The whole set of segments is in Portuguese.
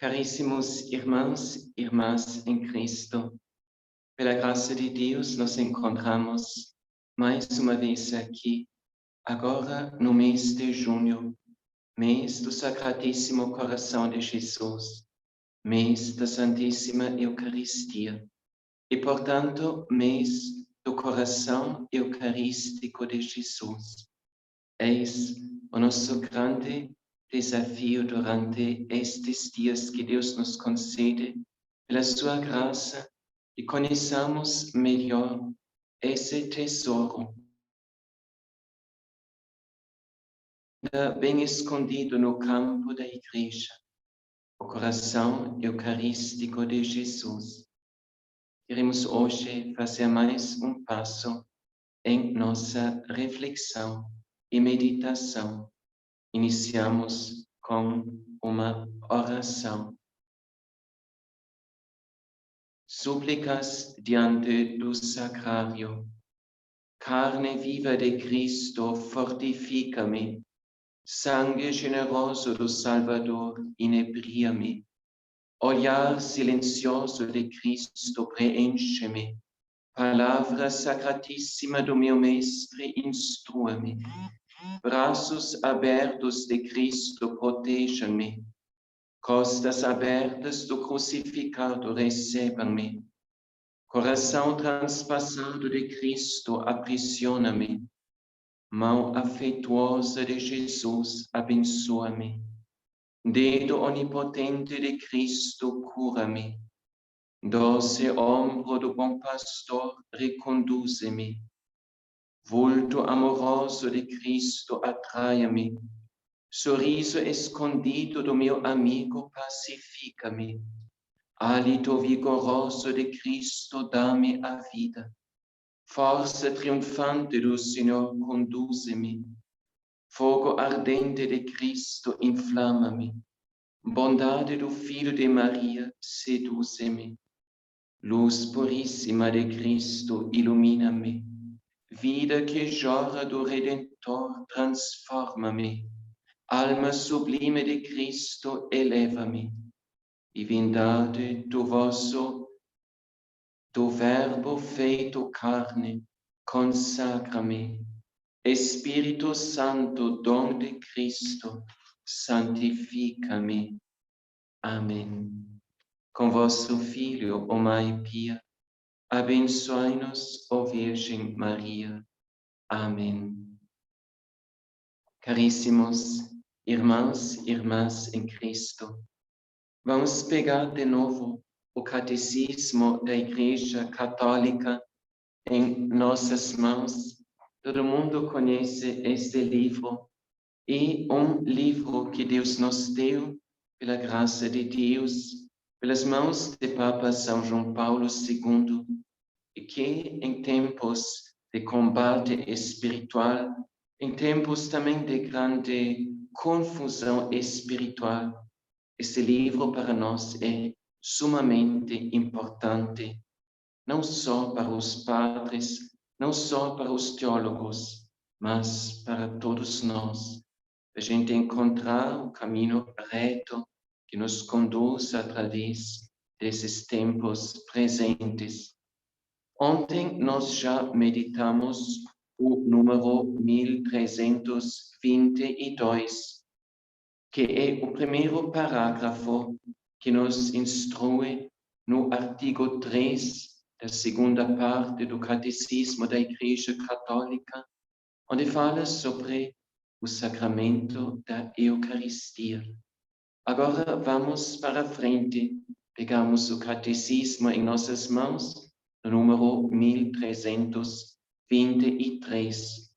Caríssimos irmãos e irmãs em Cristo, pela graça de Deus, nos encontramos mais uma vez aqui, agora no mês de junho, mês do Sacratíssimo Coração de Jesus, mês da Santíssima Eucaristia e, portanto, mês do Coração Eucarístico de Jesus. Eis o nosso grande desafio durante estes dias que Deus nos concede, pela sua graça, e conheçamos melhor esse tesouro bem escondido no campo da Igreja, o coração eucarístico de Jesus. Queremos hoje fazer mais um passo em nossa reflexão e meditação. Iniciamos com uma oração. Súplicas diante do sacrário. Carne viva de Cristo, fortifica-me. Sangue generoso do Salvador, inebria-me. Olhar silencioso de Cristo, preenche-me. Palavra sacratíssima do meu Mestre, instrua-me. Braços abertos de Cristo, proteja-me. Costas abertas do crucificado, recebam-me. Coração transpassado de Cristo, aprisiona-me. Mão afetuosa de Jesus, abençoa-me. Dedo onipotente de Cristo, cura-me. Doce ombro do bom pastor, reconduze-me. Vulto amoroso de Cristo, atraia-me. Sorriso escondido do meu amigo, pacifica-me. Hálito vigoroso de Cristo, dá-me a vida. Força triunfante do Senhor, conduze-me. Fogo ardente de Cristo, inflama-me. Bondade do Filho de Maria, seduze-me. Luz puríssima de Cristo, ilumina-me. Vida que jorra do Redentor, transforma-me. Alma sublime de Cristo, eleva-me. Divindade do Verbo feito carne, consagra-me. Espírito Santo, dom de Cristo, santifica-me. Amém. Com vosso Filho, ó Mãe Pia, abençoai-nos, ó Virgem Maria. Amém. Caríssimos irmãos e irmãs em Cristo, vamos pegar de novo o Catecismo da Igreja Católica em nossas mãos. Todo mundo conhece este livro, e um livro que Deus nos deu, pela graça de Deus, pelas mãos de Papa São João Paulo II, e que em tempos de combate espiritual, em tempos também de grande confusão espiritual, este livro para nós é sumamente importante, não só para os padres, não só para os teólogos, mas para todos nós. A gente encontrar o caminho reto que nos conduz através desses tempos presentes. Ontem nós já meditamos o número 1322, que é o primeiro parágrafo que nos instrui no artigo 3 da segunda parte do Catecismo da Igreja Católica, onde fala sobre o sacramento da Eucaristia. Agora vamos para frente, pegamos o Catecismo em nossas mãos, no número 1323.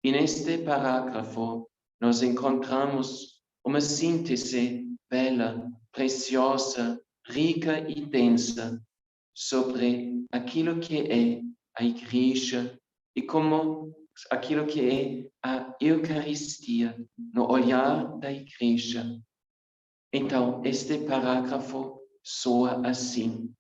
E neste parágrafo nós encontramos uma síntese bela, preciosa, rica e densa sobre aquilo que é a Igreja e como aquilo que é a Eucaristia no olhar da Igreja. Então, este parágrafo soa assim: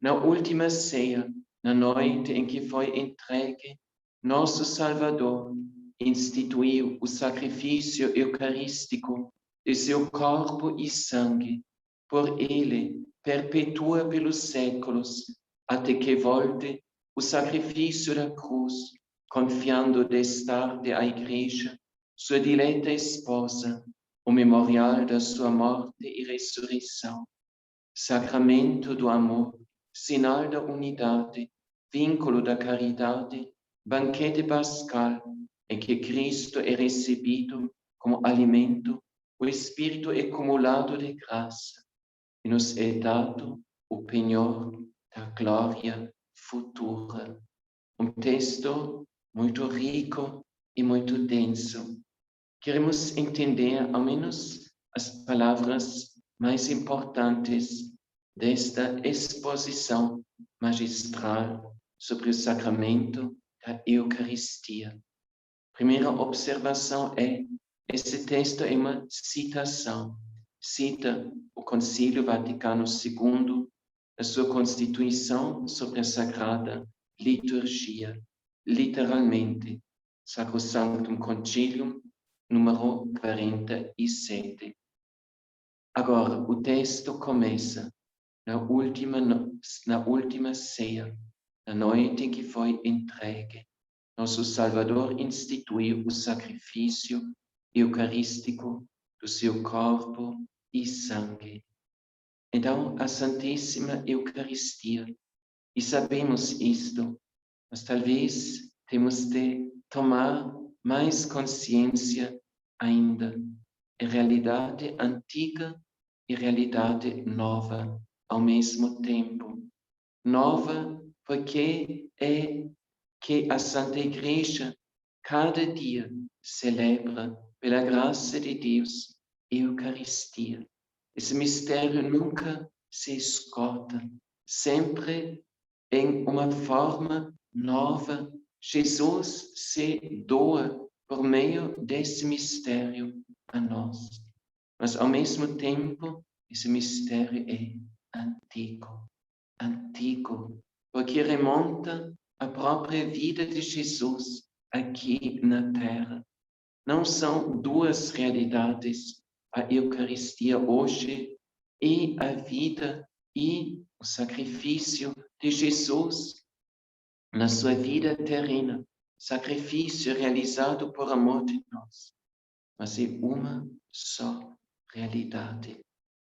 na última ceia, na noite em que foi entregue, nosso Salvador instituiu o sacrifício eucarístico de seu corpo e sangue, por ele perpetua pelos séculos, até que volte o sacrifício da cruz, confiando destarte à Igreja, sua dileta esposa, o memorial da sua morte e ressurreição, sacramento do amor, sinal da unidade, vínculo da caridade, banquete pascal, em que Cristo é recebido como alimento, o Espírito é cumulado de graça, e nos é dado o penhor da glória futura. Texto muito rico e muito denso. Queremos entender, ao menos, as palavras mais importantes desta exposição magistral sobre o sacramento da Eucaristia. Primeira observação é: esse texto é uma citação. Cita o Concílio Vaticano II, a sua Constituição sobre a Sagrada Liturgia, literalmente, Sacrosanctum Concilium, número 47. Agora, o texto começa na última ceia, na noite em que foi entregue. Nosso Salvador instituiu o sacrifício eucarístico do seu corpo e sangue. Então, a Santíssima Eucaristia, e sabemos isto, mas talvez temos de tomar mais consciência ainda. É realidade antiga e realidade nova ao mesmo tempo. Nova porque é que a Santa Igreja cada dia celebra, pela graça de Deus, Eucaristia. Esse mistério nunca se esgota, sempre em uma forma nova. Jesus se doa por meio desse mistério a nós. Mas, ao mesmo tempo, esse mistério é antigo, porque remonta à própria vida de Jesus aqui na Terra. Não são duas realidades, a Eucaristia hoje e a vida e o sacrifício de Jesus na sua vida terrena, sacrifício realizado por amor de nós, mas é uma só realidade.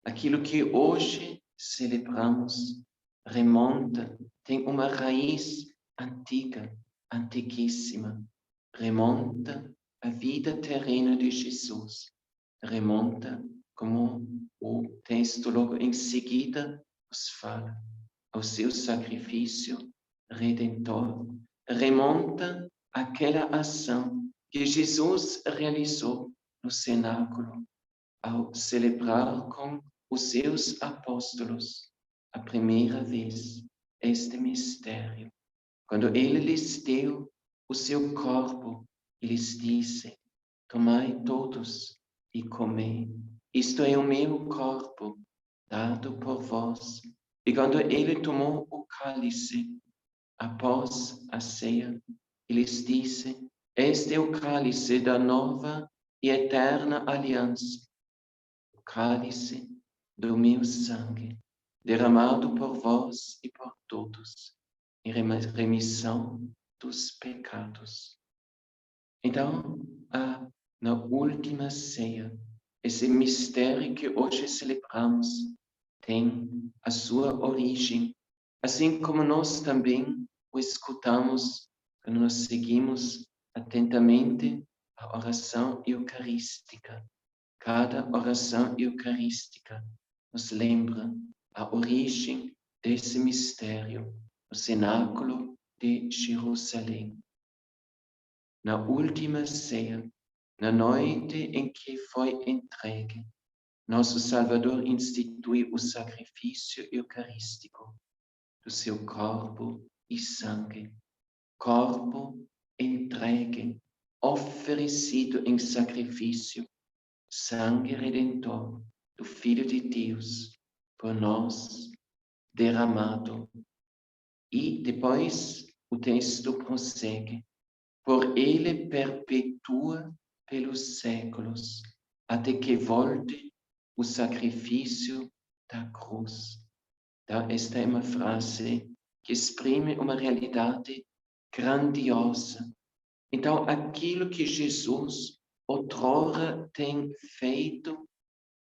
Aquilo que hoje celebramos remonta, tem uma raiz antiga, antiquíssima, remonta à vida terrena de Jesus, remonta, como o texto logo em seguida nos fala, ao seu sacrifício redentor, remonta àquela ação que Jesus realizou no cenáculo, ao celebrar com os seus apóstolos a primeira vez este mistério. Quando ele lhes deu o seu corpo, ele lhes disse: tomai todos e comei. Isto é o meu corpo, dado por vós. E quando ele tomou o cálice, após a ceia, ele lhes disse: este é o cálice da nova e eterna aliança, o cálice do meu sangue, derramado por vós e por todos, em remissão dos pecados. Então, na última ceia, esse mistério que hoje celebramos tem a sua origem, assim como nós também o escutamos quando nós seguimos atentamente a oração eucarística. Cada oração eucarística nos lembra a origem desse mistério, o cenáculo de Jerusalém. Na última ceia, na noite em que foi entregue, nosso Salvador institui o sacrifício eucarístico do seu corpo e sangue. Corpo entregue, oferecido em sacrifício, sangue redentor do Filho de Deus por nós derramado. E depois o texto prossegue: por ele perpetua pelos séculos, até que volte o sacrifício da cruz. Então, esta é uma frase que exprime uma realidade grandiosa. Então, aquilo que Jesus outrora tem feito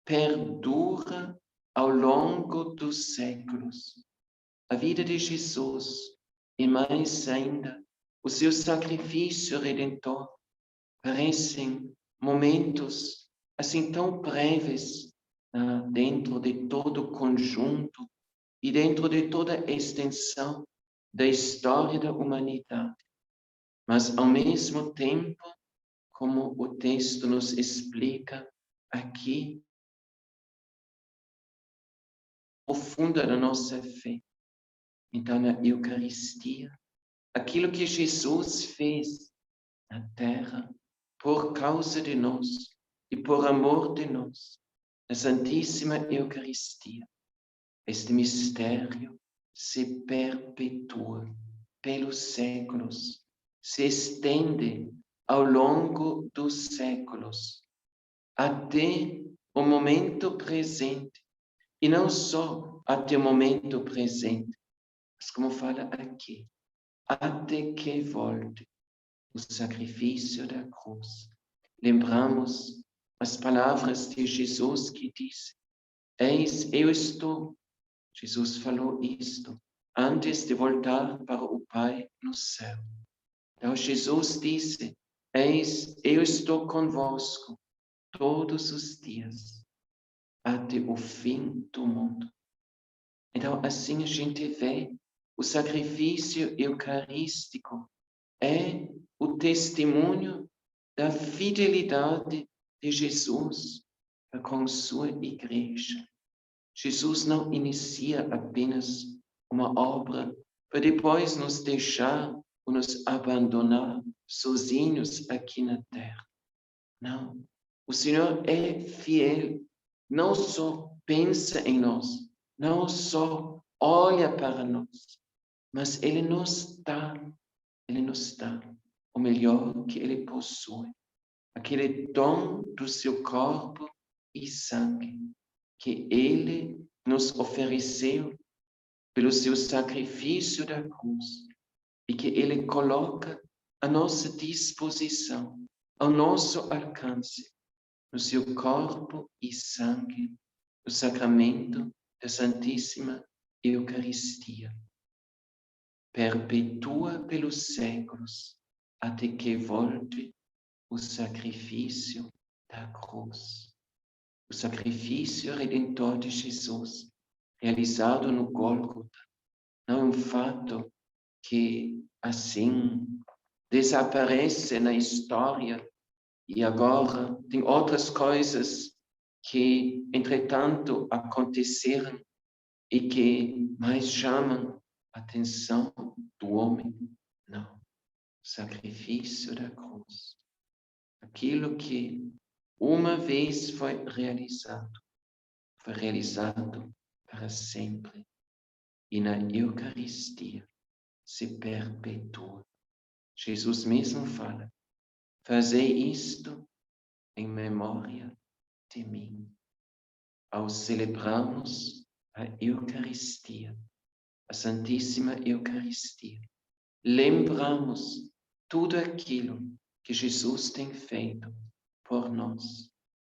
perdura ao longo dos séculos. A vida de Jesus e mais ainda o seu sacrifício redentor parecem momentos assim tão breves dentro de todo o conjunto e dentro de toda a extensão da história da humanidade. Mas, ao mesmo tempo, como o texto nos explica aqui, profunda da nossa fé. Então, na Eucaristia, aquilo que Jesus fez na terra por causa de nós e por amor de nós, na Santíssima Eucaristia, este mistério se perpetua pelos séculos, se estende ao longo dos séculos, até o momento presente. E não só até o momento presente, mas como fala aqui, até que volte o sacrifício da cruz. Lembramos as palavras de Jesus que disse: Eis, eu estou. Jesus falou isto antes de voltar para o Pai no céu. Então Jesus disse: Eis, eu estou convosco todos os dias, até o fim do mundo. Então, assim a gente vê o sacrifício eucarístico é o testemunho da fidelidade de Jesus com sua igreja. Jesus não inicia apenas uma obra para depois nos deixar ou nos abandonar sozinhos aqui na terra. Não. O Senhor é fiel, não só pensa em nós, não só olha para nós, mas Ele nos dá o melhor que Ele possui, aquele dom do seu corpo e sangue que Ele nos ofereceu pelo seu sacrifício da cruz e que Ele coloca à nossa disposição, ao nosso alcance, no seu corpo e sangue, no sacramento da Santíssima Eucaristia. Perpetua pelos séculos, até que volte o sacrifício da cruz. O sacrifício redentor de Jesus, realizado no Gólgota, não é um fato que, assim, desaparece na história e agora tem outras coisas que, entretanto, aconteceram e que mais chamam a atenção do homem. Não. O sacrifício da cruz. Aquilo que uma vez foi realizado para sempre. E na Eucaristia se perpetua. Jesus mesmo fala: fazei isto em memória de mim. Ao celebrarmos a Eucaristia, a Santíssima Eucaristia, lembramos tudo aquilo que Jesus tem feito por nós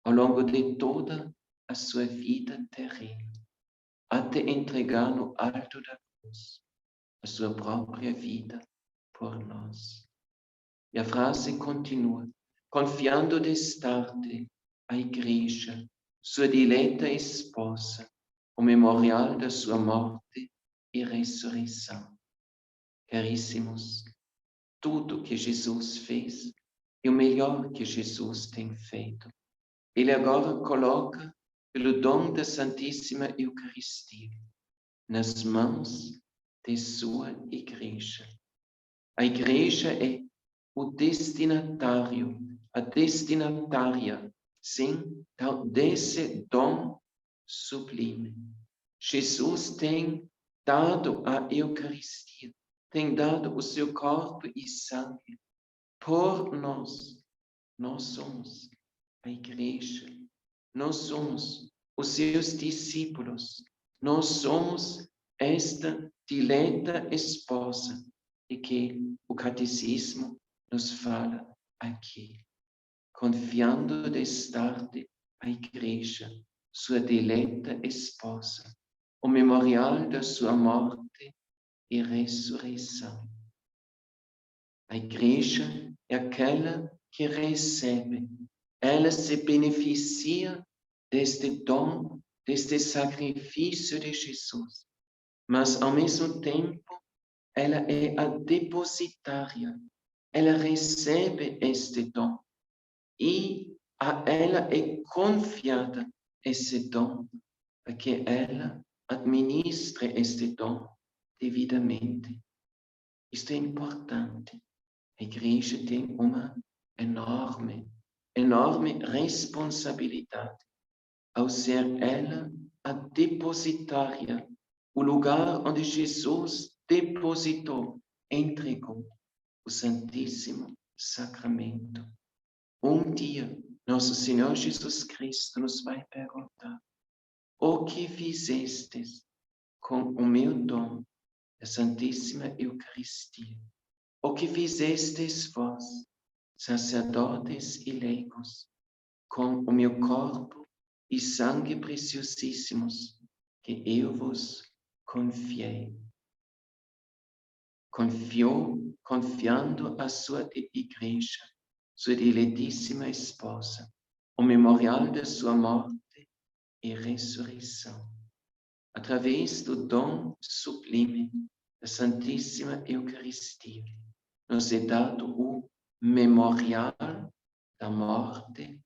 ao longo de toda a sua vida terrena, até entregar no alto da cruz a sua própria vida por nós. E a frase continua: confiando d'estar-te a Igreja, sua dileta esposa, o memorial da sua morte e ressurreição. Caríssimos, tudo que Jesus fez é o melhor que Jesus tem feito. Ele agora coloca, pelo dom da Santíssima Eucaristia, nas mãos de sua Igreja. A Igreja é o destinatário, a destinatária, sim, desse dom sublime. Jesus tem dado a Eucaristia, tem dado o seu corpo e sangue por nós. Nós somos a Igreja, nós somos os seus discípulos. Nós somos esta dileta esposa de que o catecismo nos fala aqui, confiando destarte a igreja, sua dileta esposa, o memorial da sua morte e ressurreição. A igreja é aquela que recebe, ela se beneficia deste dom, deste sacrifício de Jesus, mas ao mesmo tempo ela é a depositária, ela recebe este dom e a ela é confiada esse dom, para que ela administre este dom devidamente. Isto é importante. A igreja tem uma enorme responsabilidade ao ser ela a depositária, o lugar onde Jesus depositou, entregou o Santíssimo Sacramento. Um dia, nosso Senhor Jesus Cristo nos vai perguntar: o que fizestes com o meu dom, a Santíssima Eucaristia? O que fizestes vós, sacerdotes e leigos, com o meu corpo e sangue preciosíssimos que eu vos confiei? Confiando a sua igreja, sua diletíssima esposa, o memorial da sua morte e ressurreição. Através do dom sublime da Santíssima Eucaristia, nos é dado o memorial da morte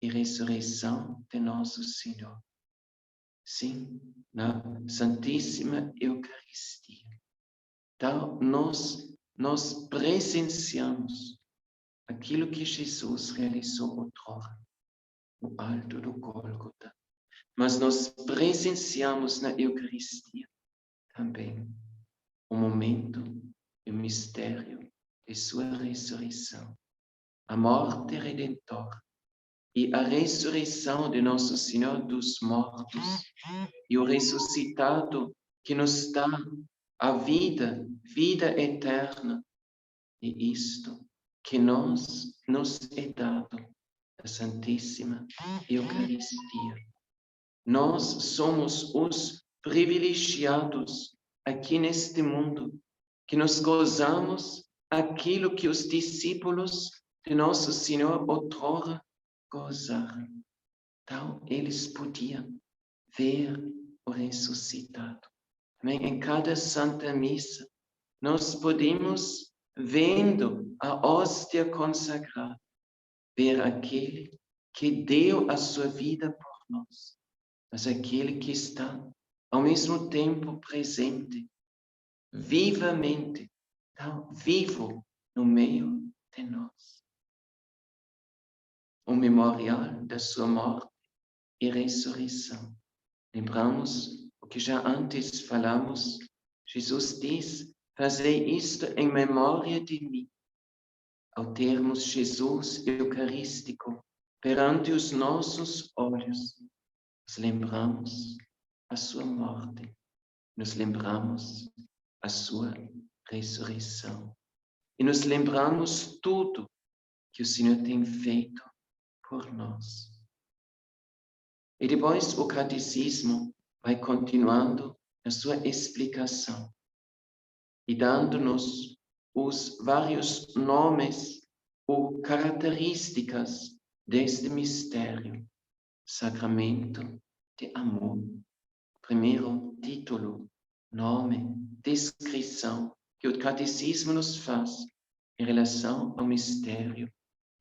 e ressurreição de nosso Senhor. Sim, na Santíssima Eucaristia. Então, nós presenciamos aquilo que Jesus realizou outrora, no alto do Gólgota. Mas nós presenciamos na Eucaristia também o momento e o mistério de sua ressurreição, a morte redentora e a ressurreição de nosso Senhor dos mortos e o ressuscitado que nos dá a vida eterna. E isto que nos é dado, a Santíssima Eucaristia. Nós somos os privilegiados aqui neste mundo, que nos gozamos aquilo que os discípulos de nosso Senhor outrora gozaram. Então, eles podiam ver o ressuscitado. Também em cada Santa Missa, nós podemos, vendo a hóstia consagrada, ver aquele que deu a sua vida por nós, mas aquele que está ao mesmo tempo presente, vivamente, tão vivo no meio de nós. O memorial da sua morte e ressurreição. Lembramos o que já antes falamos. Jesus diz: fazei isto em memória de mim. Ao termos Jesus Eucarístico perante os nossos olhos, nos lembramos a sua morte, nos lembramos a sua ressurreição e nos lembramos tudo que o Senhor tem feito por nós. E depois o catecismo vai continuando a sua explicação e dando-nos os vários nomes ou características deste mistério, sacramento de amor. Primeiro título, nome, descrição que o catecismo nos faz em relação ao mistério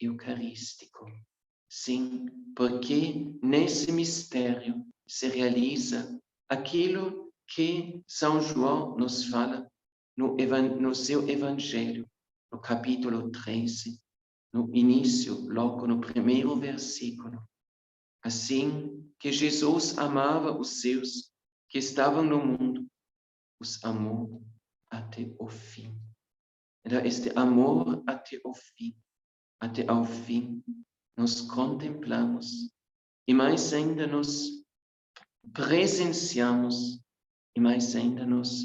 eucarístico. Sim, porque nesse mistério se realiza aquilo que São João nos fala no seu Evangelho, no capítulo 13, no início, logo no primeiro versículo. Assim que Jesus amava os seus que estavam no mundo, os amou até o fim. Então, este amor até ao fim, nos contemplamos e mais ainda nos presenciamos e mais ainda nós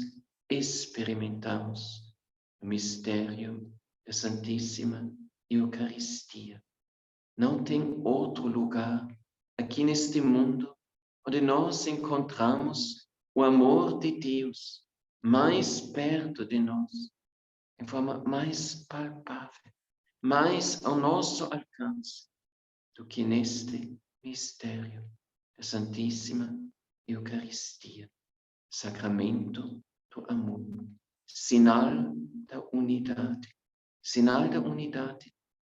experimentamos o mistério da Santíssima Eucaristia. Não tem outro lugar aqui neste mundo onde nós encontramos o amor de Deus mais perto de nós, em forma mais palpável, mais ao nosso alcance, do que neste mistério da Santíssima Eucaristia, sacramento do amor, sinal da unidade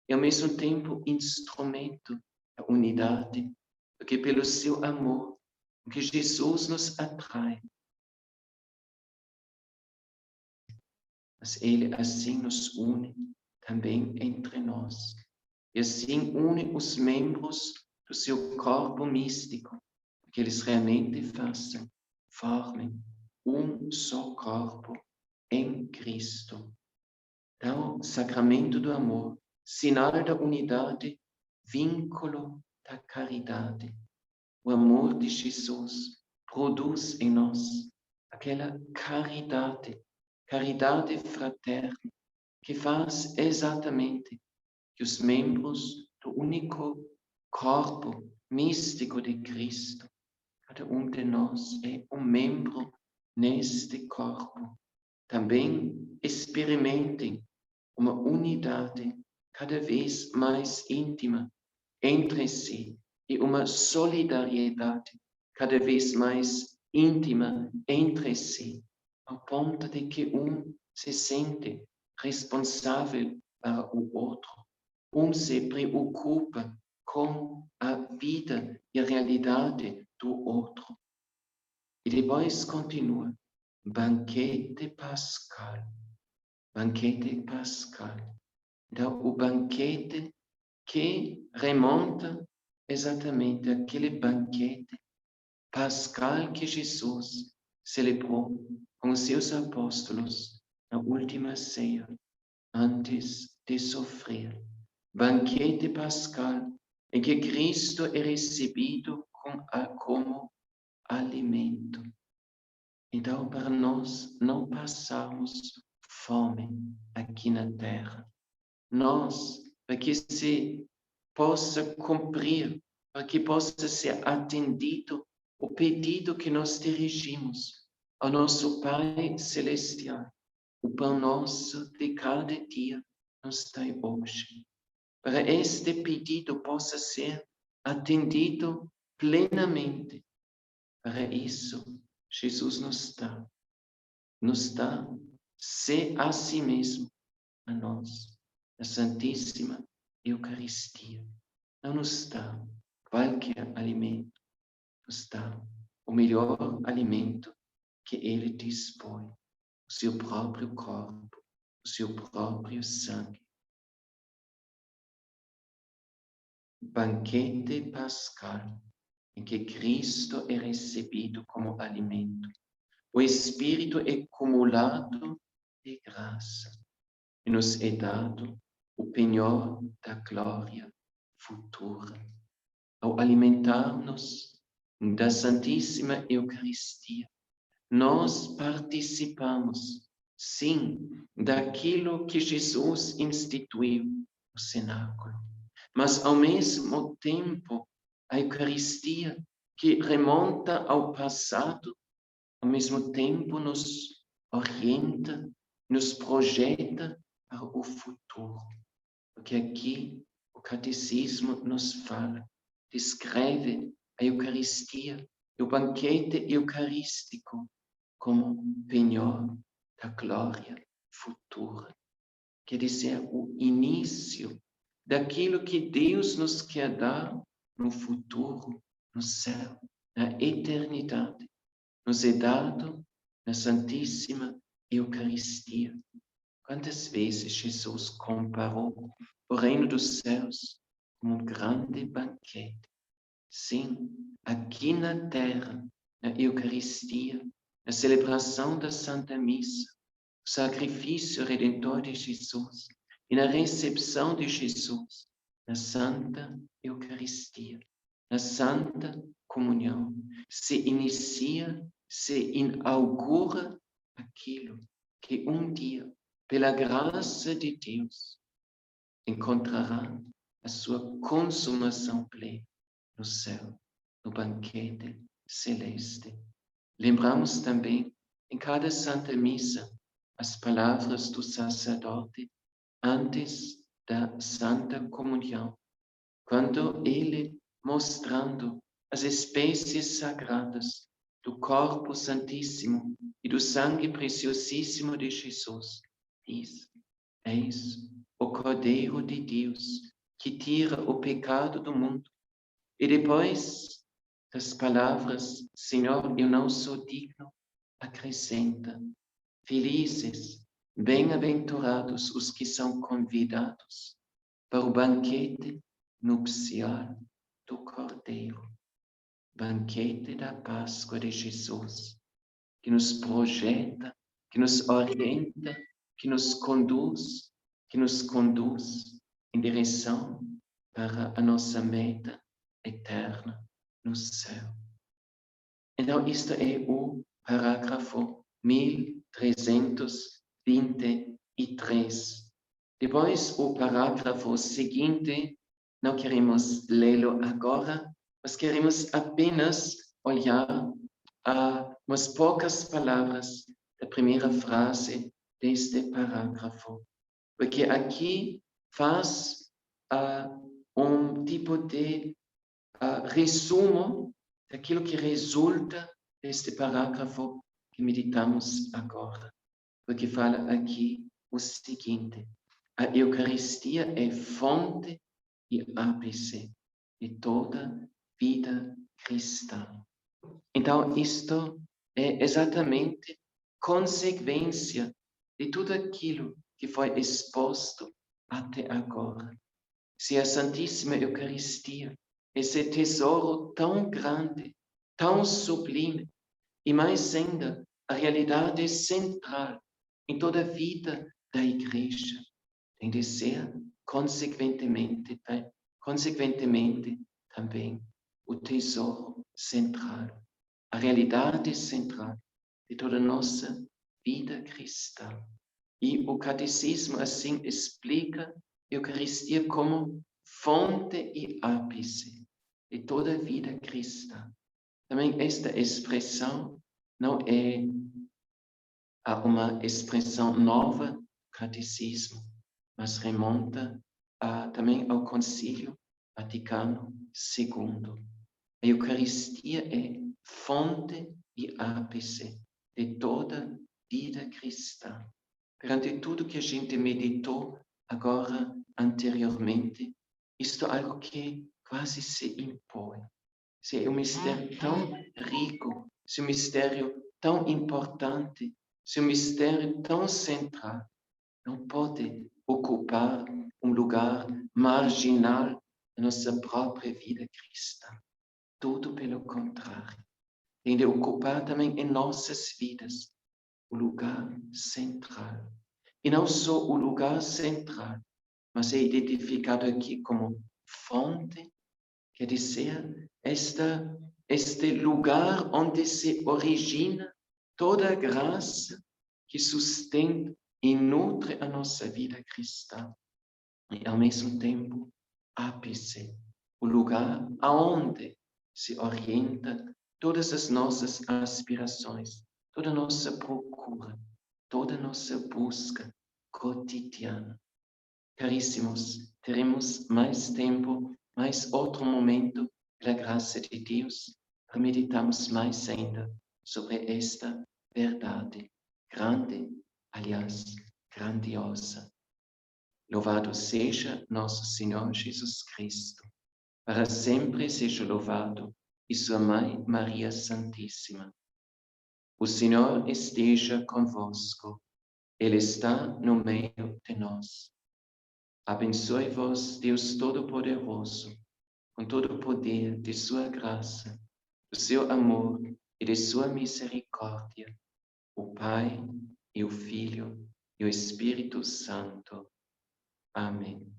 e ao mesmo tempo instrumento da unidade, porque pelo seu amor que Jesus nos atrai, mas Ele assim nos une também entre nós. E assim une os membros do seu corpo místico, que eles realmente formem só corpo em Cristo. Então, sacramento do amor, sinal da unidade, vínculo da caridade. O amor de Jesus produz em nós aquela caridade fraterna, que faz exatamente que os membros do único corpo místico de Cristo, cada de nós é membro neste corpo, também experimentem uma unidade cada vez mais íntima entre si e uma solidariedade cada vez mais íntima entre si, ao ponto de que se sente responsável para o outro, se preocupa com a vida e a realidade do outro. E depois continua, banquete pascal. Então, o banquete que remonta exatamente àquele banquete pascal que Jesus celebrou com os seus apóstolos na última ceia, antes de sofrer. Banquete pascal em que Cristo é recebido como alimento. Então, para nós não passarmos fome aqui na terra, para que se possa cumprir, para que possa ser atendido o pedido que nós dirigimos ao nosso Pai Celestial. O pão nosso de cada dia nos dai hoje. Para este pedido possa ser atendido plenamente. Para isso, Jesus nos dá a si mesmo, a nós, a Santíssima Eucaristia. Não nos dá qualquer alimento, nos dá o melhor alimento que Ele dispõe, o seu próprio corpo, o seu próprio sangue. Banquete pascal, em que Cristo é recebido como alimento. O Espírito é cumulado de graça e nos é dado o penhor da glória futura. Ao alimentar-nos da Santíssima Eucaristia, nós participamos, sim, daquilo que Jesus instituiu no cenáculo, mas ao mesmo tempo a Eucaristia que remonta ao passado, ao mesmo tempo nos orienta, nos projeta para o futuro. Porque aqui o Catecismo nos fala, descreve a Eucaristia, o banquete eucarístico, como penhor da glória futura. Quer dizer, o início daquilo que Deus nos quer dar no futuro, no céu, na eternidade. Nos é dado na Santíssima Eucaristia. Quantas vezes Jesus comparou o reino dos céus como um grande banquete? Sim, aqui na terra, na Eucaristia, na celebração da Santa Missa, o sacrifício redentor de Jesus e na recepção de Jesus, na Santa Eucaristia. na Santa Comunhão, se inicia, se inaugura aquilo que um dia, pela graça de Deus, encontrará a sua consumação plena no céu, no banquete celeste. Lembramos também, em cada Santa Missa, as palavras do sacerdote antes da Santa Comunhão, quando ele, mostrando as espécies sagradas do corpo santíssimo e do sangue preciosíssimo de Jesus, diz: eis o Cordeiro de Deus que tira o pecado do mundo. E depois das palavras, Senhor, eu não sou digno, acrescenta: felizes, bem-aventurados os que são convidados para o banquete nupcial do Cordeiro, banquete da Páscoa de Jesus, que nos projeta, que nos orienta, que nos conduz em direção para a nossa meta eterna no céu. Então, isto é o parágrafo 1323. Depois, o parágrafo seguinte, não queremos lê-lo agora, mas queremos apenas olhar a umas poucas palavras da primeira frase deste parágrafo, porque aqui faz um tipo de resumo daquilo que resulta deste parágrafo que meditamos agora, porque fala aqui o seguinte: a Eucaristia é fonte e ápice de toda vida cristã. Então, isto é exatamente consequência de tudo aquilo que foi exposto até agora. Se a Santíssima Eucaristia, esse tesouro tão grande, tão sublime, e mais ainda, a realidade central em toda a vida da Igreja, tem de ser, consequentemente também, o tesouro central, a realidade central de toda a nossa vida cristã. E o Catecismo assim explica a Eucaristia como fonte e ápice de toda a vida cristã. Também esta expressão não é uma expressão nova do Catecismo, mas remonta também ao Concílio Vaticano II. A Eucaristia é fonte e ápice de toda vida cristã. Perante tudo que a gente meditou agora anteriormente, isto é algo que quase se impõe. Se é um mistério tão rico, se é um mistério tão importante, se é um mistério tão central, não pode ocupar um lugar marginal na nossa própria vida cristã. Tudo pelo contrário. Tem de ocupar também em nossas vidas o lugar central. E não só o lugar central, mas é identificado aqui como fonte, quer dizer, este lugar onde se origina toda a graça que sustenta e nutre a nossa vida cristã. E, ao mesmo tempo, ápice, o lugar aonde se orienta todas as nossas aspirações, toda a nossa procura, toda a nossa busca cotidiana. Caríssimos, teremos mais tempo, mais outro momento, pela graça de Deus, para meditarmos mais ainda sobre esta verdade grande, aliás, grandiosa. Louvado seja nosso Senhor Jesus Cristo. Para sempre seja louvado e sua Mãe Maria Santíssima. O Senhor esteja convosco. Ele está no meio de nós. Abençoe-vos, Deus Todo-Poderoso, com todo o poder de sua graça, do seu amor e de sua misericórdia, o Pai e o Filho e o Espírito Santo. Amém.